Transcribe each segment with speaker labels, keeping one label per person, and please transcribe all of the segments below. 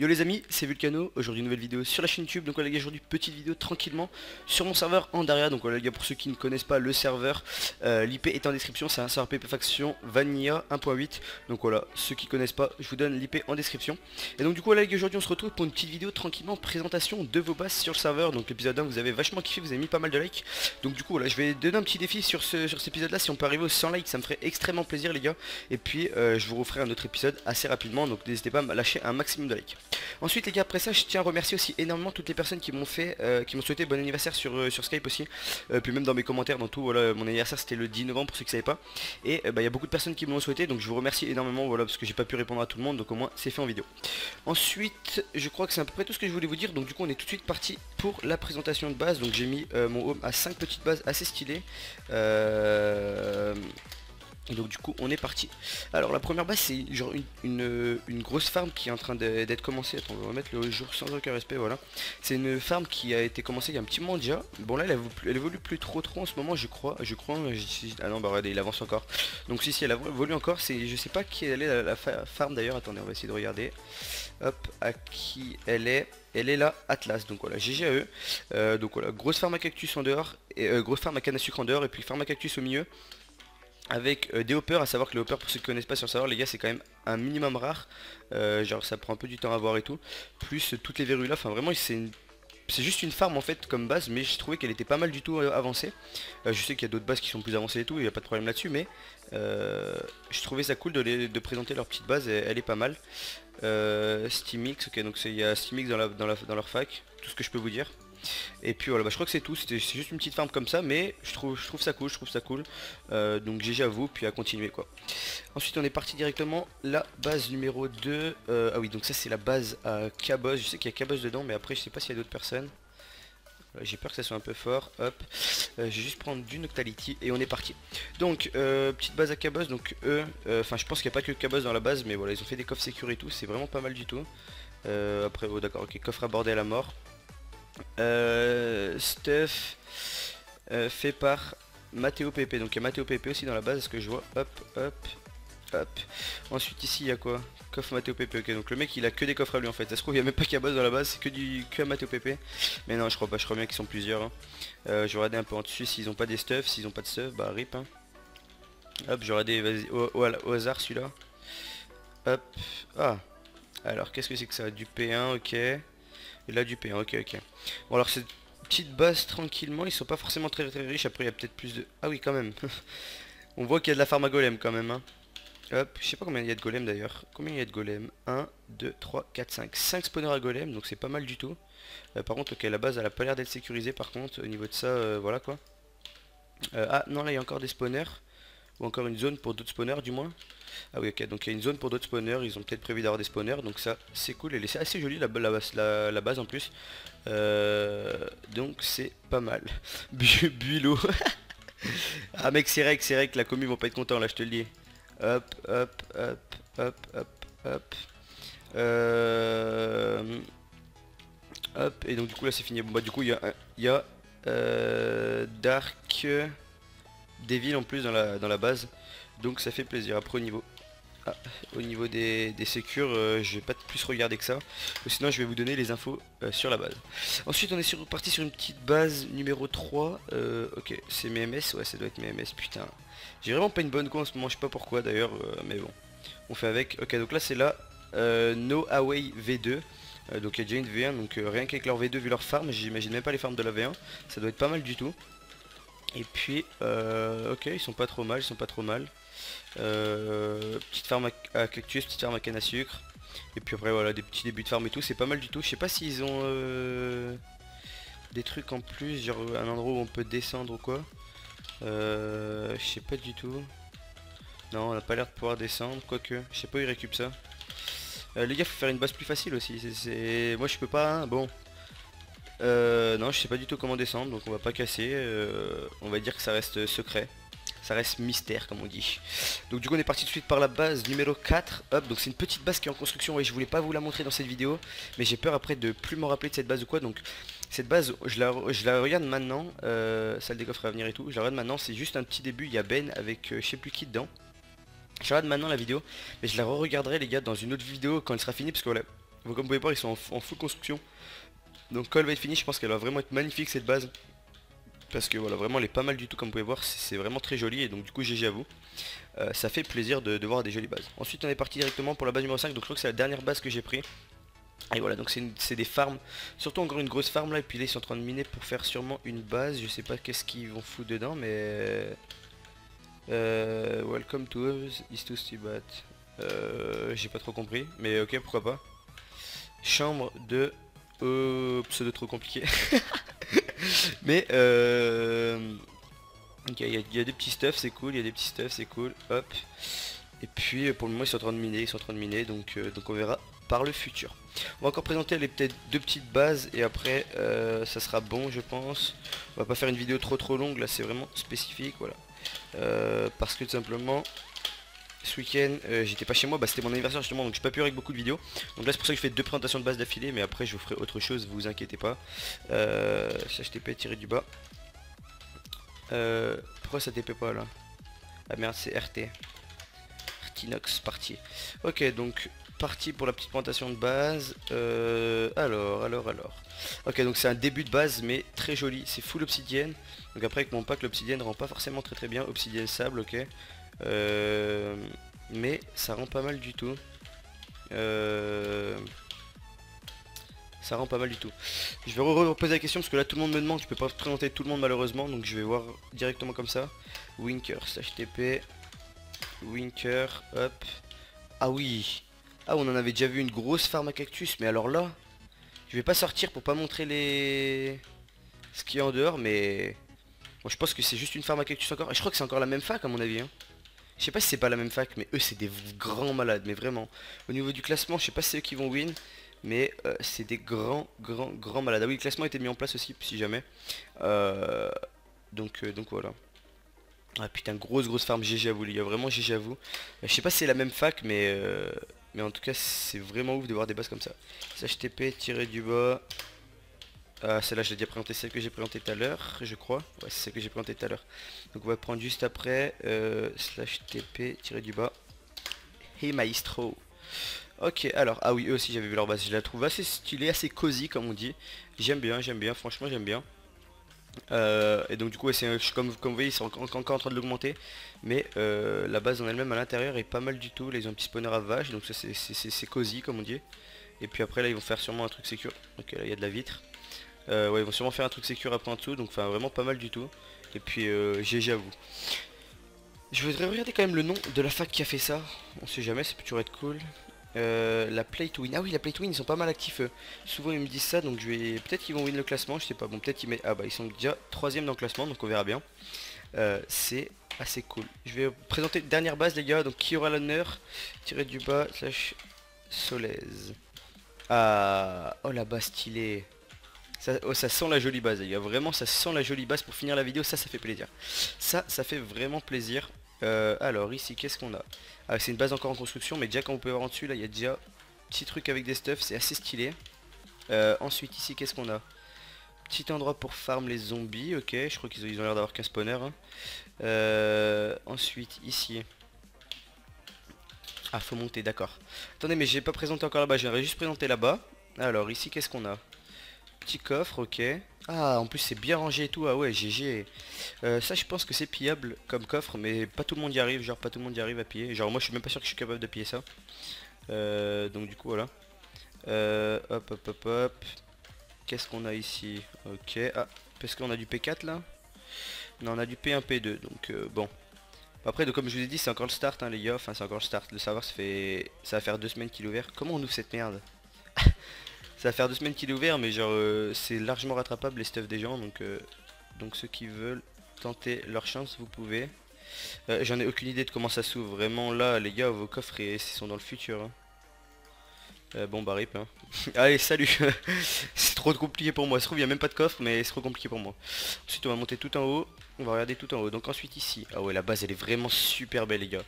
Speaker 1: Yo les amis, c'est Vulcano, aujourd'hui nouvelle vidéo sur la chaîne YouTube. Donc voilà les gars, aujourd'hui petite vidéo tranquillement sur mon serveur Andaria. Donc voilà les gars, pour ceux qui ne connaissent pas le serveur, l'IP est en description, c'est un serveur PvP Faction Vanilla 1.8. Donc voilà, ceux qui connaissent pas, je vous donne l'IP en description. Et donc du coup voilà les gars, aujourd'hui on se retrouve pour une petite vidéo tranquillement, présentation de vos bases sur le serveur. Donc l'épisode 1 vous avez vachement kiffé, vous avez mis pas mal de likes. Donc du coup voilà, je vais donner un petit défi sur cet épisode là. Si on peut arriver aux 100 likes, ça me ferait extrêmement plaisir les gars. Et puis je vous referai un autre épisode assez rapidement, donc n'hésitez pas à me lâcher un maximum de likes. Ensuite les gars, après ça je tiens à remercier aussi énormément toutes les personnes qui m'ont souhaité bon anniversaire sur Skype aussi, puis même dans mes commentaires, dans tout. Voilà, mon anniversaire c'était le 10 novembre pour ceux qui ne savaient pas. Et il y a beaucoup de personnes qui me l'ont souhaité, donc je vous remercie énormément, voilà, parce que j'ai pas pu répondre à tout le monde, donc au moins c'est fait en vidéo. Ensuite je crois que c'est à peu près tout ce que je voulais vous dire, donc du coup on est tout de suite parti pour la présentation de base. Donc j'ai mis mon home à 5 petites bases assez stylées. Et donc du coup on est parti. Alors la première base c'est genre une grosse farm qui est en train d'être commencée. Attends, on va remettre le jour sans aucun respect, voilà. C'est une farm qui a été commencée il y a un petit moment déjà. Bon là elle évolue plus trop en ce moment je crois. Ah non bah regardez, il avance encore. Donc si elle évolue encore, je sais pas qui elle est la farm d'ailleurs. Attendez, on va essayer de regarder. Hop, à qui elle est. Elle est là, Atlas, donc voilà, GG à eux. Donc voilà, grosse farm à cactus en dehors, et grosse farm à canne à sucre en dehors, et puis farm à cactus au milieu. Avec des hoppers, à savoir que les hoppers, pour ceux qui ne connaissent pas sur le serveur les gars, c'est quand même un minimum rare. Genre ça prend un peu du temps à voir et tout. Plus toutes les verrues là, enfin vraiment c'est juste une farm en fait comme base, mais j'ai trouvé qu'elle était pas mal du tout avancée. Je sais qu'il y a d'autres bases qui sont plus avancées et tout, il n'y a pas de problème là-dessus, mais je trouvais ça cool de présenter leur petite base, elle est pas mal. Steamix, ok, donc il y a Steamix dans leur fac, tout ce que je peux vous dire. Et puis voilà, bah, je crois que c'est tout, c'est juste une petite farm comme ça, mais je trouve ça cool, donc GG à vous, puis à continuer quoi. Ensuite on est parti directement, la base numéro 2, ah oui, donc ça c'est la base à Cabos, je sais qu'il y a Cabos dedans, mais après je sais pas s'il y a d'autres personnes. Voilà, j'ai peur que ça soit un peu fort, hop, je vais juste prendre du Noctality et on est parti. Donc petite base à Cabos, donc eux, enfin je pense qu'il n'y a pas que Cabos dans la base, mais voilà, ils ont fait des coffres sécurité et tout, c'est vraiment pas mal du tout. Après, oh d'accord, ok, coffre abordé à la mort. Stuff fait par Matteo PP, donc il y a Matteo PP aussi dans la base, ce que je vois, hop. Ensuite ici il y a quoi? Coffre Matteo PP, ok, donc le mec il a que des coffres à lui en fait, ça se trouve il n'y a même pas qu'à base dans la base, c'est que à Matteo PP, mais non je crois pas, je crois bien qu'ils sont plusieurs, hein. Je vais regarder un peu en dessus s'ils ont pas des stuff, s'ils ont pas de stuff, bah rip, hein. Hop, je vais regarder, vas-y, au hasard celui-là, hop, ah, alors qu'est-ce que c'est que ça? Du P1, ok. Et là du P1, ok. Bon alors cette petite base tranquillement, ils sont pas forcément très riches, après il y a peut-être plus de... Ah oui quand même. On voit qu'il y a de la farm à golem quand même, hein. Hop, je sais pas combien il y a de golem d'ailleurs. Combien il y a de golem? 1, 2, 3, 4, 5. 5 spawners à golem, donc c'est pas mal du tout. Par contre, ok, la base elle a pas l'air d'être sécurisée par contre, au niveau de ça, voilà quoi. Ah non, là il y a encore des spawners. Ou encore une zone pour d'autres spawners du moins. Ah oui ok, donc il y a une zone pour d'autres spawners, ils ont peut-être prévu d'avoir des spawners, donc ça c'est cool, elle est assez jolie la base en plus. Donc c'est pas mal. Builo. Ah mec c'est vrai que la commu vont pas être contents là, je te le dis. Hop. Hop, et donc du coup là c'est fini. Bon bah du coup il y a Dark Devil en plus dans la base. Donc ça fait plaisir. Après au niveau des sécures, je vais pas plus regarder que ça. Sinon je vais vous donner les infos sur la base. Ensuite on est parti sur une petite base numéro 3. Ok, c'est mes MS, ouais ça doit être mes MS, putain. J'ai vraiment pas une bonne co en ce moment, je sais pas pourquoi d'ailleurs, mais bon. On fait avec. Ok, donc là c'est la No Away V2. Donc il y a déjà une V1, donc rien qu'avec leur V2 vu leur farm, j'imagine même pas les farms de la V1. Ça doit être pas mal du tout. Et puis, ok, ils sont pas trop mal, petite farm à cactus, petite farm à canne à sucre. Et puis après voilà, des petits débuts de farm et tout, c'est pas mal du tout. Je sais pas s'ils ont des trucs en plus, genre un endroit où on peut descendre ou quoi. Je sais pas du tout. Non, on a pas l'air de pouvoir descendre, quoique. Je sais pas où ils récupèrent ça. Les gars, faut faire une base plus facile aussi. Moi je peux pas, hein, bon. Non, je sais pas du tout comment descendre, donc on va pas casser. On va dire que ça reste secret. Ça reste mystère comme on dit. Donc du coup on est parti tout de suite par la base numéro 4. Hop, donc c'est une petite base qui est en construction. Ouais, je voulais pas vous la montrer dans cette vidéo, mais j'ai peur après de plus m'en rappeler de cette base ou quoi. Donc cette base, je la regarde maintenant. Salle des coffres à venir et tout. Je la regarde maintenant, c'est juste un petit début. Il y a Ben avec je sais plus qui dedans. Je regarde maintenant la vidéo, mais je la re-regarderai les gars dans une autre vidéo quand elle sera finie, parce que voilà, Donc comme vous pouvez voir ils sont en full construction. Donc quand elle va être finie je pense qu'elle va vraiment être magnifique cette base. Parce que voilà vraiment elle est pas mal du tout comme vous pouvez voir, c'est vraiment très joli et donc du coup GG à vous. Ça fait plaisir de voir des jolies bases. Ensuite on est parti directement pour la base numéro 5, donc je crois que c'est la dernière base que j'ai pris. Et voilà donc c'est des farms, surtout encore une grosse farm là, et puis là ils sont en train de miner pour faire sûrement une base, je sais pas qu'est-ce qu'ils vont foutre dedans mais... welcome to us, is to Stibat. J'ai pas trop compris, mais ok pourquoi pas. Chambre de... pseudo trop compliqué. Mais ok, il y a des petits stuffs, c'est cool, il y a des petits stuffs, c'est cool, hop. Et puis pour le moment ils sont en train de miner, donc on verra par le futur. On va encore présenter les peut-être deux petites bases et après ça sera bon je pense. On va pas faire une vidéo trop longue, là c'est vraiment spécifique, voilà. Parce que tout simplement ce week-end j'étais pas chez moi, bah, c'était mon anniversaire justement donc j'ai pas pu avec beaucoup de vidéos. Donc là c'est pour ça que je fais deux présentations de base d'affilée, mais après je vous ferai autre chose, vous inquiétez pas. HTTP tiré du bas. Pourquoi ça TP pas là? Ah merde c'est RT. RTinox parti. Ok donc parti pour la petite présentation de base. Alors. Ok donc c'est un début de base mais très joli, c'est full obsidienne. Donc après avec mon pack l'obsidienne rend pas forcément très bien, obsidienne sable ok. Mais ça rend pas mal du tout. Ça rend pas mal du tout. Je vais reposer la question parce que là tout le monde me demande, je peux pas présenter tout le monde malheureusement, donc je vais voir directement comme ça. Winker, HTTP, Winker, hop. Ah oui. Ah on en avait déjà vu une grosse farm à cactus, mais alors là, je vais pas sortir pour pas montrer les... ce qu'il y a en dehors, mais... Bon, je pense que c'est juste une farm à cactus encore, et je crois que c'est encore la même fac à mon avis. Hein. Je sais pas si c'est pas la même fac, mais eux c'est des grands malades, mais vraiment. Au niveau du classement, je sais pas si c'est eux qui vont win, mais c'est des grands malades. Ah oui, le classement a été mis en place aussi, si jamais. Donc voilà. Ah putain, grosse farm, GG à vous les gars, vraiment GG à vous. Je sais pas si c'est la même fac, mais en tout cas c'est vraiment ouf de voir des bases comme ça. HTTP tiré du bas. Ah, celle-là, je l'ai déjà présenté, celle que j'ai présentée tout à l'heure, je crois. Ouais, c'est celle que j'ai présentée tout à l'heure. Donc on va prendre juste après, slash TP, tiré du bas. Hey maestro. Ok, alors, ah oui, eux aussi j'avais vu leur base, je la trouve assez stylée, assez cosy comme on dit. J'aime bien, franchement j'aime bien. Et donc du coup, ouais, comme vous voyez, ils sont encore en train de l'augmenter. Mais la base en elle-même à l'intérieur est pas mal du tout. Là, ils ont un petit spawner à vache, donc ça c'est cosy comme on dit. Et puis après là, ils vont faire sûrement un truc sécure. Ok, là il y a de la vitre. Ouais, ils vont sûrement faire un truc sécure après en dessous, donc enfin vraiment pas mal du tout. Et puis GG à vous. Je voudrais regarder quand même le nom de la fac qui a fait ça. On sait jamais, ça peut toujours être cool. La Play to Win. Ah oui, la Play to Win, ils sont pas mal actifs. Souvent ils me disent ça, donc je vais. Peut-être qu'ils vont win le classement, je sais pas. Bon, peut-être qu'ils mettent. Ah bah ils sont déjà 3ème dans le classement, donc on verra bien. C'est assez cool. Je vais présenter dernière base les gars. Donc qui aura l'honneur? Tiré du bas slash Solèze. Ah, oh la base stylée. Ça, oh, ça sent la jolie base, les gars. Vraiment, ça sent la jolie base pour finir la vidéo. Ça fait plaisir. Ça fait vraiment plaisir. Alors, ici, qu'est-ce qu'on a? Ah, c'est une base encore en construction, mais déjà, comme vous pouvez voir en dessus, là, il y a déjà petit truc avec des stuffs. C'est assez stylé. Ensuite, ici, qu'est-ce qu'on a? Petit endroit pour farm les zombies. Ok, je crois qu'ils ont l'air d'avoir qu'un spawner. Hein. Ensuite, ici. Ah, faut monter, d'accord. Attendez, mais j'ai pas présenté encore là-bas. J'aimerais juste présenter là-bas. Alors, ici, qu'est-ce qu'on a? Petit coffre, ok. Ah, en plus c'est bien rangé et tout. Ah ouais, GG. Ça, je pense que c'est pillable comme coffre, mais pas tout le monde y arrive. Genre, pas tout le monde y arrive à piller. Genre, moi, je suis même pas sûr que je suis capable de piller ça. Donc, du coup, voilà. Hop. Qu'est-ce qu'on a ici? Ok. Ah, parce qu'on a du P4 là? Non, on a du P1, P2. Donc, bon. Après, donc, comme je vous ai dit, c'est encore le start, hein, les gars. Enfin, c'est encore le start. Le serveur, ça va faire 2 semaines qu'il est ouvert. Comment on ouvre cette merde? Ça va faire 2 semaines qu'il est ouvert, mais genre c'est largement rattrapable les stuffs des gens, donc ceux qui veulent tenter leur chance, vous pouvez. J'en ai aucune idée de comment ça s'ouvre. Vraiment là, les gars, vos coffres sont dans le futur. Hein. Bon bah rip. Hein. Allez, salut. C'est trop compliqué pour moi. Ça se trouve, il n'y a même pas de coffre, mais c'est trop compliqué pour moi. Ensuite, on va monter tout en haut. On va regarder tout en haut. Donc ensuite ici. Ah ouais, la base, elle est vraiment super belle, les gars.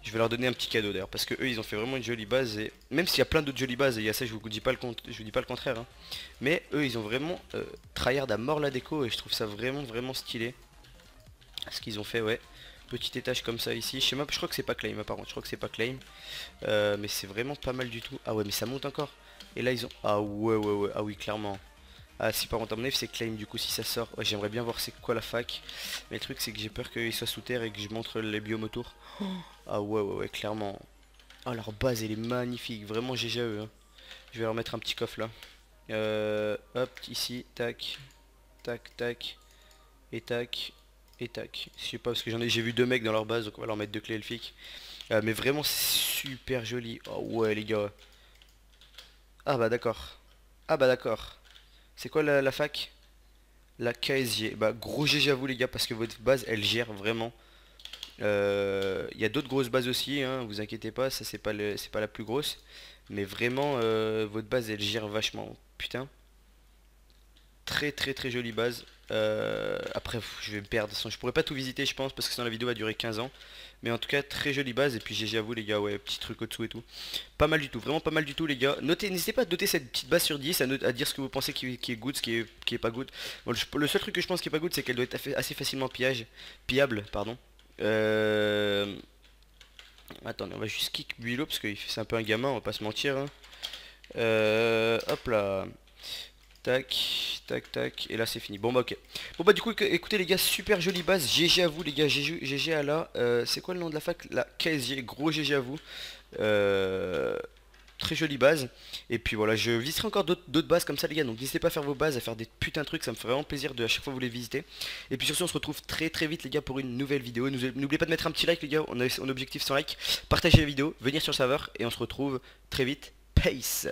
Speaker 1: Je vais leur donner un petit cadeau d'ailleurs parce que eux ils ont fait vraiment une jolie base et même s'il y a plein d'autres jolies bases et il y a ça je vous dis pas le contraire hein. Mais eux ils ont vraiment tryhard à mort la déco et je trouve ça vraiment stylé ce qu'ils ont fait ouais. Petit étage comme ça ici, je crois que c'est pas claim apparemment, je crois que c'est pas claim mais c'est vraiment pas mal du tout. Ah ouais mais ça monte encore. Et là ils ont... Ah ouais, ah oui clairement. Ah si par contre à mon avis c'est claim du coup si ça sort. Ouais, j'aimerais bien voir c'est quoi la fac. Mais le truc c'est que j'ai peur qu'il soit sous terre et que je montre les biomes autour. Ah ouais clairement. Ah leur base elle est magnifique, vraiment GG à eux hein. Je vais leur mettre un petit coffre là. Hop ici, tac, tac, et tac, et tac. Je sais pas parce que j'ai vu 2 mecs dans leur base donc on va leur mettre 2 clés elfiques. Mais vraiment c'est super joli. Oh ouais les gars. Ah bah d'accord. Ah bah d'accord. C'est quoi la fac? La KSG. Bah gros GG à vous les gars parce que votre base elle gère vraiment. Il y a d'autres grosses bases aussi, hein, vous inquiétez pas, ça c'est pas la plus grosse. Mais vraiment votre base elle gère vachement. Putain. Très jolie base. Après je vais me perdre. Je pourrais pas tout visiter je pense parce que sinon la vidéo va durer 15 ans. Mais en tout cas très jolie base et puis GG à vous les gars, ouais, petit truc au-dessous et tout. Pas mal du tout, vraiment pas mal du tout les gars. Notez, n'hésitez pas à noter cette petite base sur 10, à dire ce que vous pensez qui est good, qui est pas good. Bon, le seul truc que je pense qui est pas good c'est qu'elle doit être assez facilement pillable, pardon. Attendez, on va juste kick Builo parce que c'est un peu un gamin, on va pas se mentir hein. Hop là. Tac, et là c'est fini. Bon bah ok. Bon bah du coup écoutez les gars, super jolie base. GG à vous les gars, GG à la... c'est quoi le nom de la fac? La KSG, gros GG à vous. Très jolie base. Et puis voilà, je visiterai encore d'autres bases comme ça les gars. Donc n'hésitez pas à faire vos bases, à faire des putains de trucs. Ça me fait vraiment plaisir de à chaque fois vous les visiter. Et puis sur ce on se retrouve très vite les gars pour une nouvelle vidéo. N'oubliez pas de mettre un petit like les gars, on a un objectif 100 likes. Partagez la vidéo, venir sur le serveur et on se retrouve très vite. Peace.